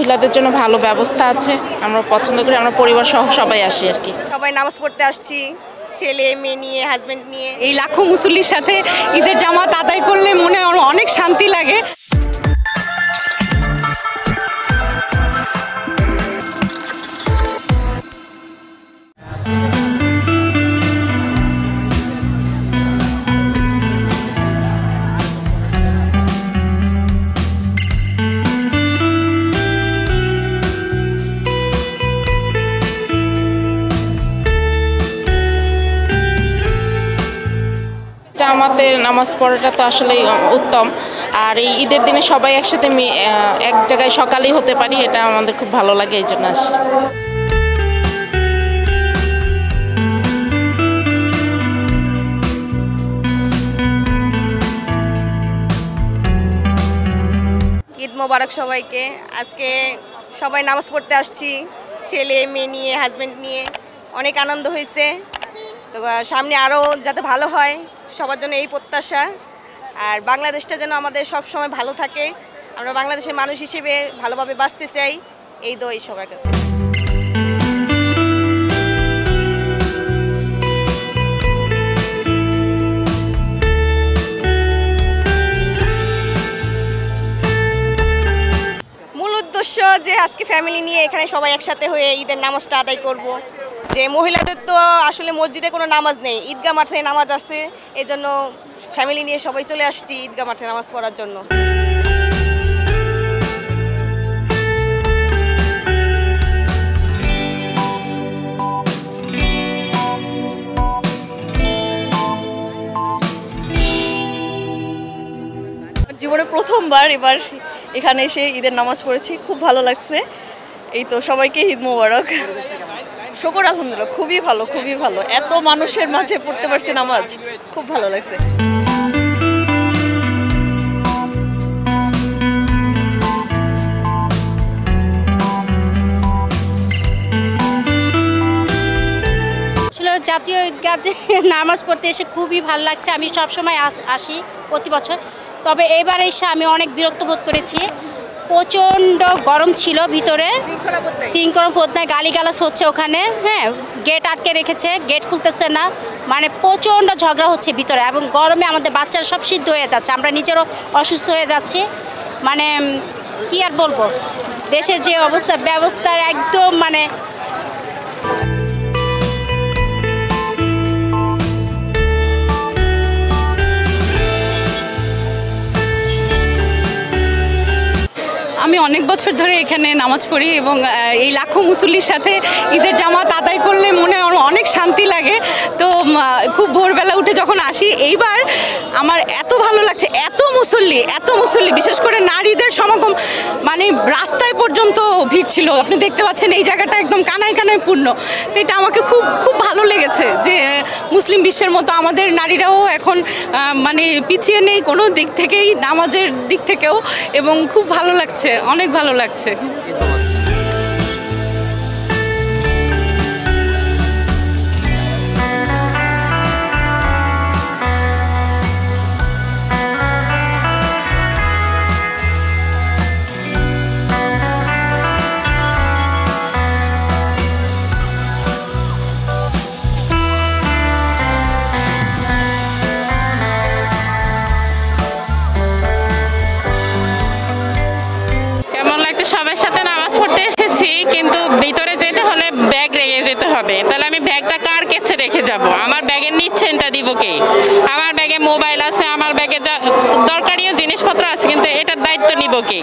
মহিলাদের জন্য ভালো ব্যবস্থা আছে, আমরা পছন্দ করি, আমরা পরিবার সহ সবাই আসি আর কি। সবাই নামাজ পড়তে আসছি, ছেলে মেয়ে নিয়ে, হাজবেন্ড নিয়ে। এই লাখো মুসল্লির সাথে ঈদের জামাত আদায় করলে মনে অনেক শান্তি লাগে। জামাতের নামাজ পড়াটা তো আসলে উত্তম, আর এই ঈদের দিনে সবাই একসাথে এক জায়গায় সকালেই হতে পারি, এটা আমাদের খুব ভালো লাগে, এই জন্য আসি। ঈদ মোবারক সবাইকে। আজকে সবাই নামাজ পড়তে আসছি, ছেলে মেয়ে নিয়ে, হাজবেন্ড নিয়ে। অনেক আনন্দ হয়েছে, তো সামনে আরও যাতে ভালো হয় সবার জন্য এই প্রত্যাশা। আর বাংলাদেশটা যেন আমাদের সব সময় ভালো থাকে, আমরা বাংলাদেশের মানুষ হিসেবে ভালোভাবে বাঁচতে চাই, এই দোয়াই সবার কাছে। মূল উদ্দেশ্য যে আজকে ফ্যামিলি নিয়ে এখানে সবাই একসাথে হয়ে ঈদের নামাজটা আদায় করব। যে মহিলাদের তো আসলে মসজিদে কোনো নামাজ নেই, ঈদগাহ মাঠে নামাজ আছে, এই জন্য ফ্যামিলি নিয়ে সবাই চলে আসছি ঈদগাহ মাঠে নামাজ পড়ার জন্য। জীবনে প্রথমবার এবার এখানে এসে ঈদের নামাজ পড়েছি, খুব ভালো লাগছে। এই তো সবাইকে ঈদ মোবারক। শুকর আলহামদুলিল্লাহ, খুবই ভালো, খুবই ভালো। এত মানুষের মাঝে পড়তে পারছি নামাজ, খুব ভালো লাগছে। জাতীয় ঈদগাহে নামাজ পড়তে এসে খুবই ভালো লাগছে। আমি সবসময় আসি প্রতি বছর, তবে এবার এসে আমি অনেক বিরক্ত বোধ করেছি। প্রচণ্ড গরম ছিল ভিতরে, শৃঙ্খলা বোধ নাই, গালিগালাজ হচ্ছে ওখানে। হ্যাঁ, গেট আটকে রেখেছে, গেট খুলতেছে না, মানে প্রচণ্ড ঝগড়া হচ্ছে ভিতরে, এবং গরমে আমাদের বাচ্চারা সব সিদ্ধ হয়ে যাচ্ছে, আমরা নিজেরও অসুস্থ হয়ে যাচ্ছি। মানে কি আর বলবো, দেশের যে অবস্থা, ব্যবস্থার একদম মানে আমি অনেক বছর ধরে এখানে নামাজ পড়ি এবং এই লাখো মুসল্লির সাথে ঈদের জামাত আদায় করলে মনে অনেক শান্তি লাগে। তো খুব ভোরবেলা উঠে যখন আসি, এইবার আমার এত ভালো লাগছে, এত মুসল্লি, বিশেষ করে নারীদের সমাগম, মানে রাস্তায় পর্যন্ত ভিড় ছিল, আপনি দেখতে পাচ্ছেন এই জায়গাটা একদম কানায় কানায় পূর্ণ। তো এটা আমাকে খুব ভালো লেগেছে যে মুসলিম বিশ্বের মতো আমাদের নারীরাও এখন মানে পিছিয়ে নেই কোনো দিক থেকেই, নামাজের দিক থেকেও, এবং খুব ভালো লাগছে, অনেক ভালো লাগছে। সবার সাথে নামাজ পড়তে এসেছি, কিন্তু ভিতরে যেতে হলে ব্যাগ রেখে যেতে হবে। তাহলে আমি ব্যাগটা কার কাছে রেখে যাব? আমার ব্যাগের নিশ্চয়তা দিব কে? আমার ব্যাগে মোবাইল আছে, আমার ব্যাগে দরকারি জিনিসপত্র আছে, কিন্তু এটার দায়িত্ব নিব কে?